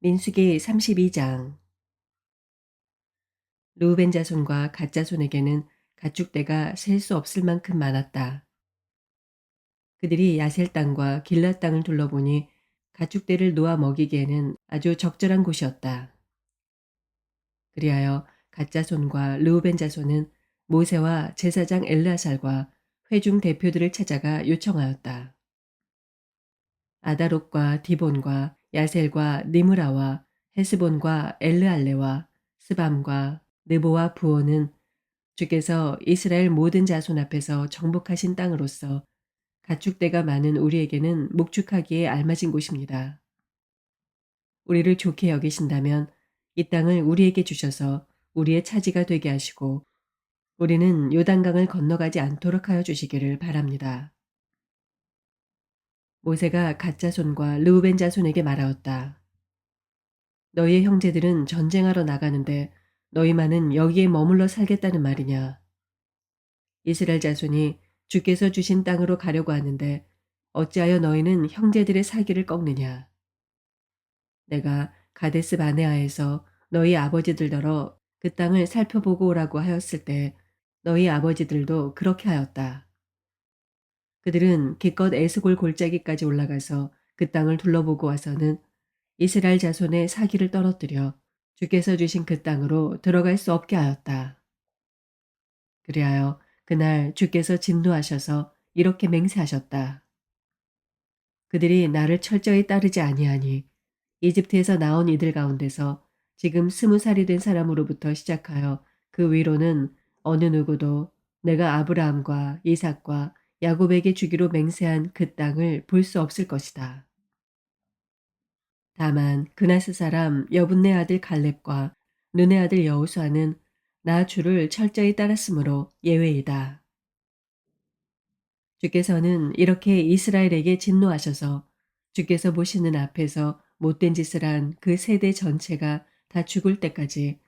민수기 32장. 르우벤 자손과 갓 자손에게는 가축대가 셀 수 없을 만큼 많았다. 그들이 야셀 땅과 길랏 땅을 둘러보니 가축대를 놓아 먹이기에는 아주 적절한 곳이었다. 그리하여 갓 자손과 르우벤 자손은 모세와 제사장 엘르아살과 회중 대표들을 찾아가 요청하였다. 아다롯과 디본과 야셀과 니므라와 헤스본과 엘르알레와 스밤과 느보와 부오는 주께서 이스라엘 모든 자손 앞에서 정복하신 땅으로서 가축대가 많은 우리에게는 목축하기에 알맞은 곳입니다. 우리를 좋게 여기신다면 이 땅을 우리에게 주셔서 우리의 차지가 되게 하시고 우리는 요단강을 건너가지 않도록 하여 주시기를 바랍니다. 모세가 갓 자손과 르우벤 자손에게 말하였다. 너희의 형제들은 전쟁하러 나가는데 너희만은 여기에 머물러 살겠다는 말이냐. 이스라엘 자손이 주께서 주신 땅으로 가려고 하는데 어찌하여 너희는 형제들의 사기를 꺾느냐. 내가 가데스 바네아에서 너희 아버지들더러 그 땅을 살펴보고 오라고 하였을 때 너희 아버지들도 그렇게 하였다. 그들은 기껏 에스골 골짜기까지 올라가서 그 땅을 둘러보고 와서는 이스라엘 자손의 사기를 떨어뜨려 주께서 주신 그 땅으로 들어갈 수 없게 하였다. 그리하여 그날 주께서 진노하셔서 이렇게 맹세하셨다. 그들이 나를 철저히 따르지 아니하니 이집트에서 나온 이들 가운데서 지금 20살이 된 사람으로부터 시작하여 그 위로는 어느 누구도 내가 아브라함과 이삭과 야곱에게 주기로 맹세한 그 땅을 볼 수 없을 것이다. 다만 그나스 사람 여분네 아들 갈렙과 눈의 아들 여호수아는 나 주를 철저히 따랐으므로 예외이다. 주께서는 이렇게 이스라엘에게 진노하셔서 주께서 보시는 앞에서 못된 짓을 한 그 세대 전체가 다 죽을 때까지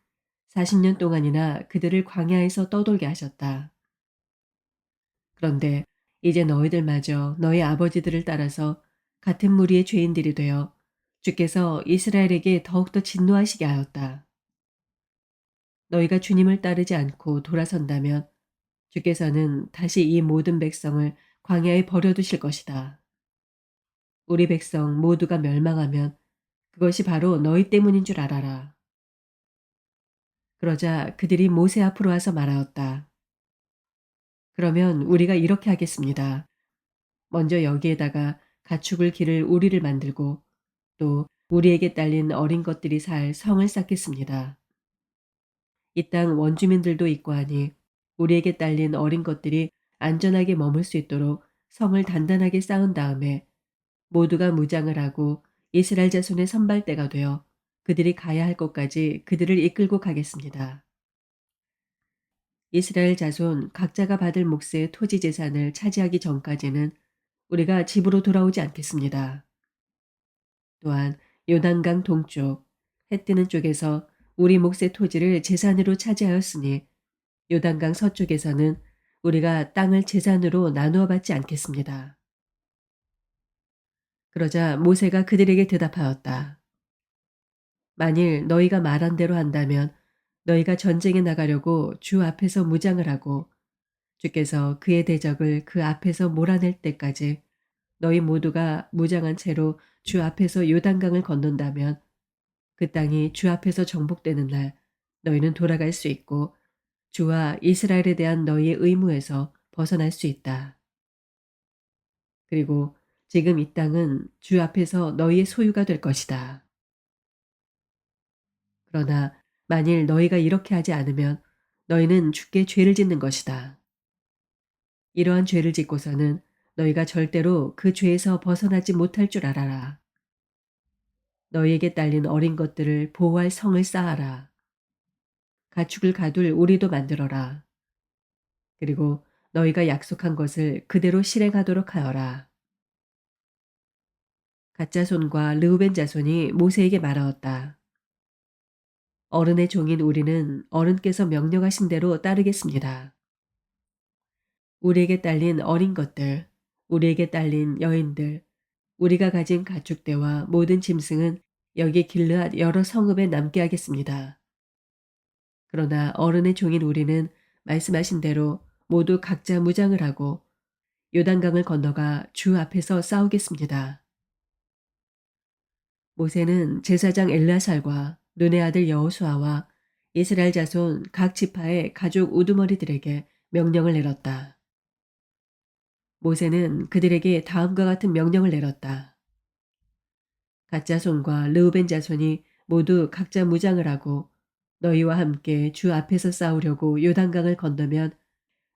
40년 동안이나 그들을 광야에서 떠돌게 하셨다. 그런데 이제 너희들마저 너희 아버지들을 따라서 같은 무리의 죄인들이 되어 주께서 이스라엘에게 더욱더 진노하시게 하였다. 너희가 주님을 따르지 않고 돌아선다면 주께서는 다시 이 모든 백성을 광야에 버려두실 것이다. 우리 백성 모두가 멸망하면 그것이 바로 너희 때문인 줄 알아라. 그러자 그들이 모세 앞으로 와서 말하였다. 그러면 우리가 이렇게 하겠습니다. 먼저 여기에다가 가축을 기를 우리를 만들고 또 우리에게 딸린 어린 것들이 살 성을 쌓겠습니다. 이 땅 원주민들도 있고 하니 우리에게 딸린 어린 것들이 안전하게 머물 수 있도록 성을 단단하게 쌓은 다음에 모두가 무장을 하고 이스라엘 자손의 선발대가 되어 그들이 가야 할 곳까지 그들을 이끌고 가겠습니다. 이스라엘 자손 각자가 받을 몫의 토지 재산을 차지하기 전까지는 우리가 집으로 돌아오지 않겠습니다. 또한 요단강 동쪽 해 뜨는 쪽에서 우리 몫의 토지를 재산으로 차지하였으니 요단강 서쪽에서는 우리가 땅을 재산으로 나누어 받지 않겠습니다. 그러자 모세가 그들에게 대답하였다. 만일 너희가 말한 대로 한다면 너희가 전쟁에 나가려고 주 앞에서 무장을 하고 주께서 그의 대적을 그 앞에서 몰아낼 때까지 너희 모두가 무장한 채로 주 앞에서 요단강을 건넌다면 그 땅이 주 앞에서 정복되는 날 너희는 돌아갈 수 있고 주와 이스라엘에 대한 너희의 의무에서 벗어날 수 있다. 그리고 지금 이 땅은 주 앞에서 너희의 소유가 될 것이다. 그러나 만일 너희가 이렇게 하지 않으면 너희는 주께 죄를 짓는 것이다. 이러한 죄를 짓고서는 너희가 절대로 그 죄에서 벗어나지 못할 줄 알아라. 너희에게 딸린 어린 것들을 보호할 성을 쌓아라. 가축을 가둘 우리도 만들어라. 그리고 너희가 약속한 것을 그대로 실행하도록 하여라. 갓 자손과 르우벤 자손이 모세에게 말하였다. 어른의 종인 우리는 어른께서 명령하신 대로 따르겠습니다. 우리에게 딸린 어린 것들, 우리에게 딸린 여인들, 우리가 가진 가축대와 모든 짐승은 여기 길르앗 여러 성읍에 남게 하겠습니다. 그러나 어른의 종인 우리는 말씀하신 대로 모두 각자 무장을 하고 요단강을 건너가 주 앞에서 싸우겠습니다. 모세는 제사장 엘르아살과 눈의 아들 여호수아와 이스라엘 자손 각 지파의 가족 우두머리들에게 명령을 내렸다. 모세는 그들에게 다음과 같은 명령을 내렸다. 갓 자손과 르우벤 자손이 모두 각자 무장을 하고 너희와 함께 주 앞에서 싸우려고 요단강을 건너면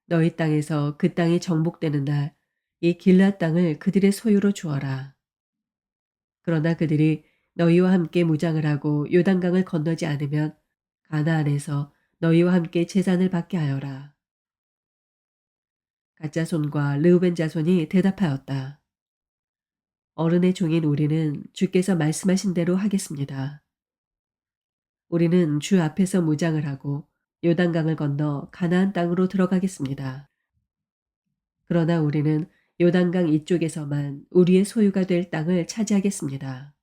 너희 땅에서 그 땅이 정복되는 날 이 길앗 땅을 그들의 소유로 주어라. 그러나 그들이 너희와 함께 무장을 하고 요단강을 건너지 않으면 가나안에서 너희와 함께 재산을 받게 하여라. 갓 자손과 르우벤 자손이 대답하였다. 어른의 종인 우리는 주께서 말씀하신 대로 하겠습니다. 우리는 주 앞에서 무장을 하고 요단강을 건너 가나안 땅으로 들어가겠습니다. 그러나 우리는 요단강 이쪽에서만 우리의 소유가 될 땅을 차지하겠습니다.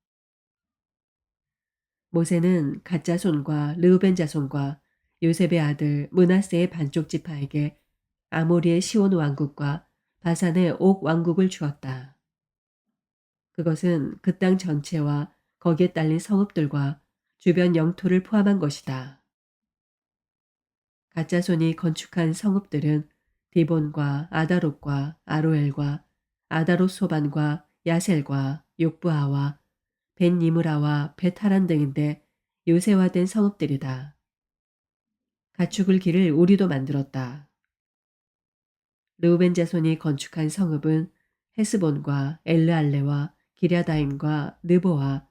모세는 갓 자손과 르우벤 자손과 요셉의 아들 므낫세의 반쪽 지파에게 아모리의 시온 왕국과 바산의 옥 왕국을 주었다. 그것은 그 땅 전체와 거기에 딸린 성읍들과 주변 영토를 포함한 것이다. 갓 자손이 건축한 성읍들은 디본과 아다롯과 아로엘과 아다롯 소반과 야셀과 욕부아와 벳니므라와 벳하란 등인데 요새화된 성읍들이다. 가축을 기를 우리도 만들었다. 르우벤 자손이 건축한 성읍은 헤스본과 엘르알레와 기랴다임과 느보와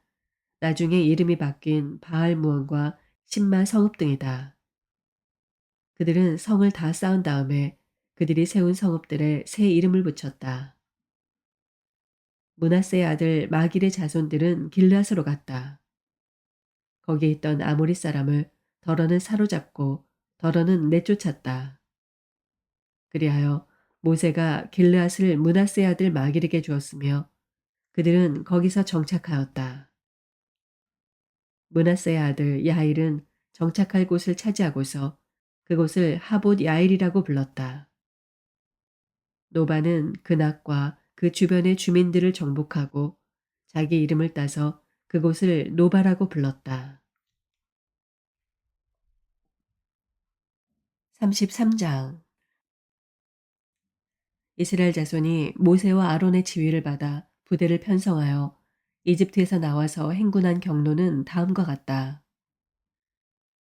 나중에 이름이 바뀐 바알무온과 신마 성읍 등이다. 그들은 성을 다 쌓은 다음에 그들이 세운 성읍들에 새 이름을 붙였다. 므낫세의 아들 마길의 자손들은 길르앗으로 갔다. 거기에 있던 아모리 사람을 더러는 사로잡고 더러는 내쫓았다. 그리하여 모세가 길르앗을 므낫세의 아들 마길에게 주었으며 그들은 거기서 정착하였다. 므낫세의 아들 야일은 정착할 곳을 차지하고서 그곳을 하봇 야일이라고 불렀다. 노바는 그낙과 그 주변의 주민들을 정복하고 자기 이름을 따서 그곳을 노바라고 불렀다. 33장 이스라엘 자손이 모세와 아론의 지휘를 받아 부대를 편성하여 이집트에서 나와서 행군한 경로는 다음과 같다.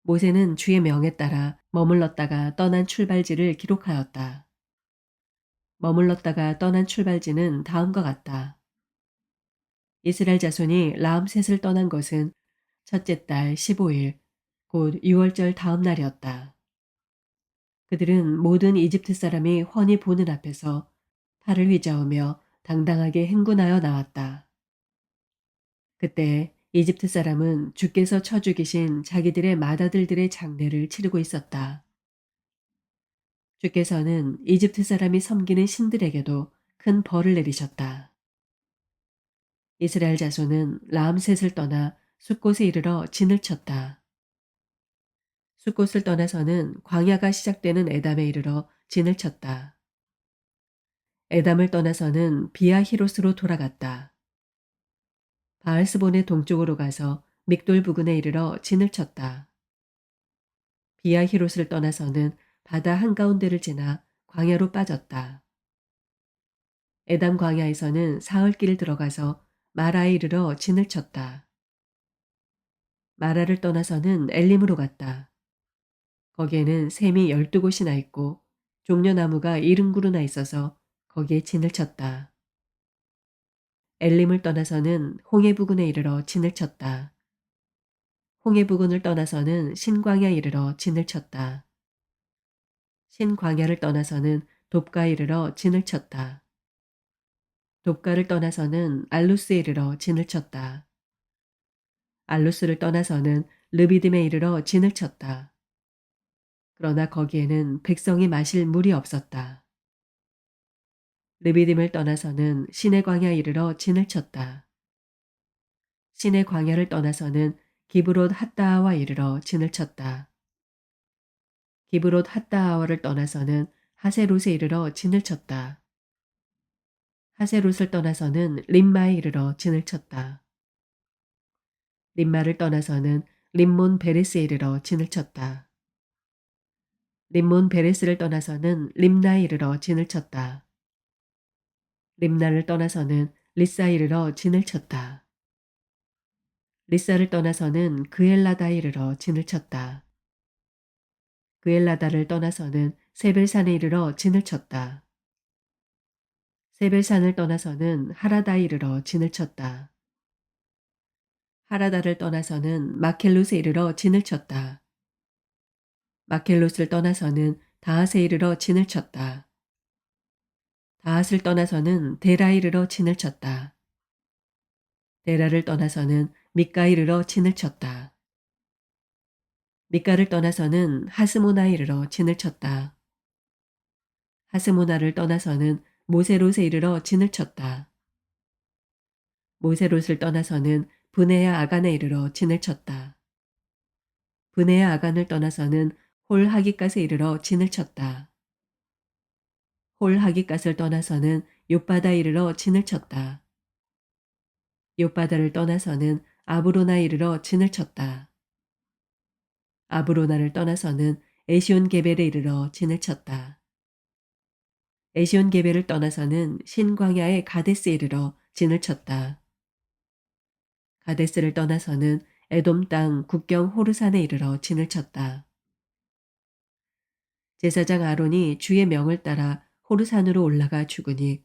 모세는 주의 명에 따라 머물렀다가 떠난 출발지를 기록하였다. 머물렀다가 떠난 출발지는 다음과 같다. 이스라엘 자손이 라암셋을 떠난 것은 첫째 달 15일, 곧 6월절 다음 날이었다. 그들은 모든 이집트 사람이 훤히 보는 앞에서 팔을 휘저으며 당당하게 행군하여 나왔다. 그때 이집트 사람은 주께서 쳐 죽이신 자기들의 맏아들들의 장례를 치르고 있었다. 주께서는 이집트 사람이 섬기는 신들에게도 큰 벌을 내리셨다. 이스라엘 자손은 라암셋을 떠나 숫곳에 이르러 진을 쳤다. 숫곳을 떠나서는 광야가 시작되는 에담에 이르러 진을 쳤다. 에담을 떠나서는 비아히롯으로 돌아갔다. 바알스본의 동쪽으로 가서 믹돌 부근에 이르러 진을 쳤다. 비아히롯을 떠나서는 바다 한가운데를 지나 광야로 빠졌다. 에담 광야에서는 사흘길을 들어가서 마라에 이르러 진을 쳤다. 마라를 떠나서는 엘림으로 갔다. 거기에는 샘이 12곳이나 있고 종려나무가 70그루나 있어서 거기에 진을 쳤다. 엘림을 떠나서는 홍해 부근에 이르러 진을 쳤다. 홍해 부근을 떠나서는 신광야 이르러 진을 쳤다. 신광야를 떠나서는 돕가에 이르러 진을 쳤다. 돕가를 떠나서는 알루스에 이르러 진을 쳤다. 알루스를 떠나서는 르비딤에 이르러 진을 쳤다. 그러나 거기에는 백성이 마실 물이 없었다. 르비딤을 떠나서는 시내 광야에 이르러 진을 쳤다. 신의 광야를 떠나서는 기브롯 핫다하와 이르러 진을 쳤다. 기브롯 핫다하와를 떠나서는 하세롯에 이르러 진을 쳤다. 하세롯을 떠나서는 림마에 이르러 진을 쳤다. 림마를 떠나서는 림몬 베레스에 이르러 진을 쳤다. 림몬 베레스를 떠나서는 림나에 이르러 진을 쳤다. 림나를 떠나서는 리사에 이르러 진을 쳤다. 리사를 떠나서는 그엘라다에 이르러 진을 쳤다. 그엘라다를 떠나서는 세벨산에 이르러 진을 쳤다. 세벨산을 떠나서는 하라다에 이르러 진을 쳤다. 하라다를 떠나서는 마켈롯에 이르러 진을 쳤다. 마켈롯을 떠나서는 다핫에 이르러 진을 쳤다. 다핫을 떠나서는 데라에 이르러 진을 쳤다. 데라를 떠나서는 미가에 이르러 진을 쳤다. 미가를 떠나서는 하스모나에 이르러 진을 쳤다. 하스모나를 떠나서는 모세롯에 이르러 진을 쳤다. 모세롯을 떠나서는 브네야 아간에 이르러 진을 쳤다. 브네야 아간을 떠나서는 홀 하깃갓에 이르러 진을 쳤다. 홀 하깃갓을 떠나서는 욥바다에 이르러 진을 쳤다. 욥바다를 떠나서는 아브로나에 이르러 진을 쳤다. 아브로나를 떠나서는 에시온 게벨에 이르러 진을 쳤다. 에시온 게벨을 떠나서는 신광야의 가데스에 이르러 진을 쳤다. 가데스를 떠나서는 에돔 땅 국경 호르산에 이르러 진을 쳤다. 제사장 아론이 주의 명을 따라 호르산으로 올라가 죽으니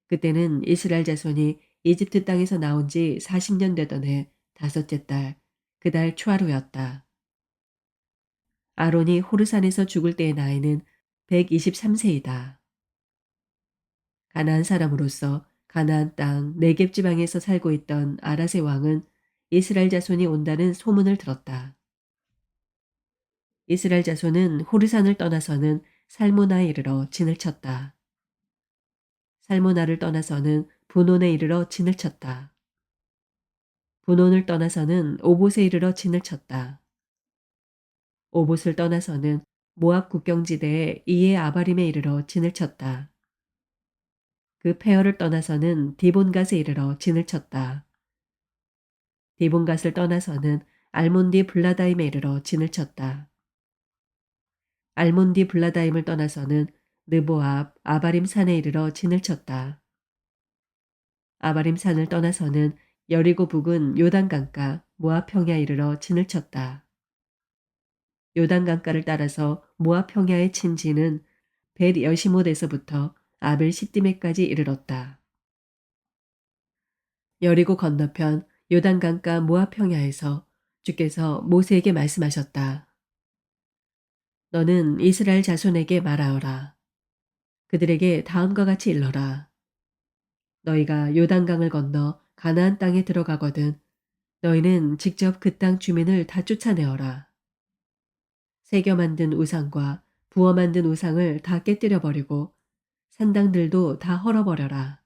그때는 이스라엘 자손이 이집트 땅에서 나온 지 40년 되던 해 다섯째 달 그 달 초하루였다. 아론이 호르산에서 죽을 때의 나이는 123세이다. 가나안 사람으로서 가나안 땅 네겝 지방에서 살고 있던 아라세 왕은 이스라엘 자손이 온다는 소문을 들었다. 이스라엘 자손은 호르산을 떠나서는 살모나에 이르러 진을 쳤다. 살모나를 떠나서는 분온에 이르러 진을 쳤다. 분온을 떠나서는 오봇에 이르러 진을 쳤다. 오봇을 떠나서는 모압 국경지대의 이에 아바림에 이르러 진을 쳤다. 그 페어를 떠나서는 디본갓에 이르러 진을 쳤다. 디본갓을 떠나서는 알몬디 블라다임에 이르러 진을 쳤다. 알몬디 블라다임을 떠나서는 느보 앞 아바림 산에 이르러 진을 쳤다. 아바림 산을 떠나서는 여리고 북은 요단강가 모압 평야에 이르러 진을 쳤다. 요단강가를 따라서 모압 평야에 친 진은 벳 여시못에서부터 아벨 시띠메까지 이르렀다. 여리고 건너편 요단강가 모압 평야에서 주께서 모세에게 말씀하셨다. 너는 이스라엘 자손에게 말하어라. 그들에게 다음과 같이 일러라. 너희가 요단강을 건너 가나안 땅에 들어가거든 너희는 직접 그 땅 주민을 다 쫓아내어라. 새겨 만든 우상과 부어 만든 우상을 다 깨뜨려 버리고 산당들도 다 헐어버려라.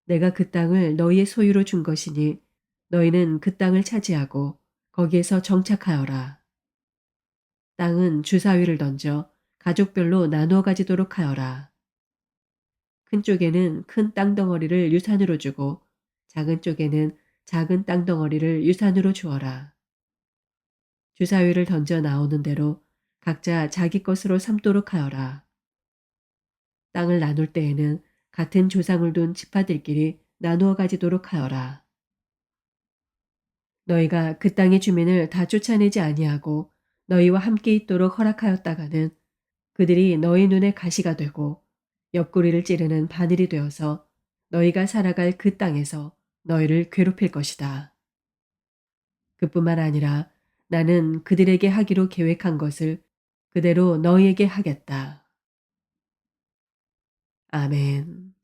내가 그 땅을 너희의 소유로 준 것이니 너희는 그 땅을 차지하고 거기에서 정착하여라. 땅은 주사위를 던져 가족별로 나누어 가지도록 하여라. 큰 쪽에는 큰 땅덩어리를 유산으로 주고 작은 쪽에는 작은 땅덩어리를 유산으로 주어라. 주사위를 던져 나오는 대로 각자 자기 것으로 삼도록 하여라. 땅을 나눌 때에는 같은 조상을 둔 지파들끼리 나누어 가지도록 하여라. 너희가 그 땅의 주민을 다 쫓아내지 아니하고 너희와 함께 있도록 허락하였다가는 그들이 너희 눈에 가시가 되고 옆구리를 찌르는 바늘이 되어서 너희가 살아갈 그 땅에서 너희를 괴롭힐 것이다. 그뿐만 아니라 나는 그들에게 하기로 계획한 것을 그대로 너희에게 하겠다. 아멘.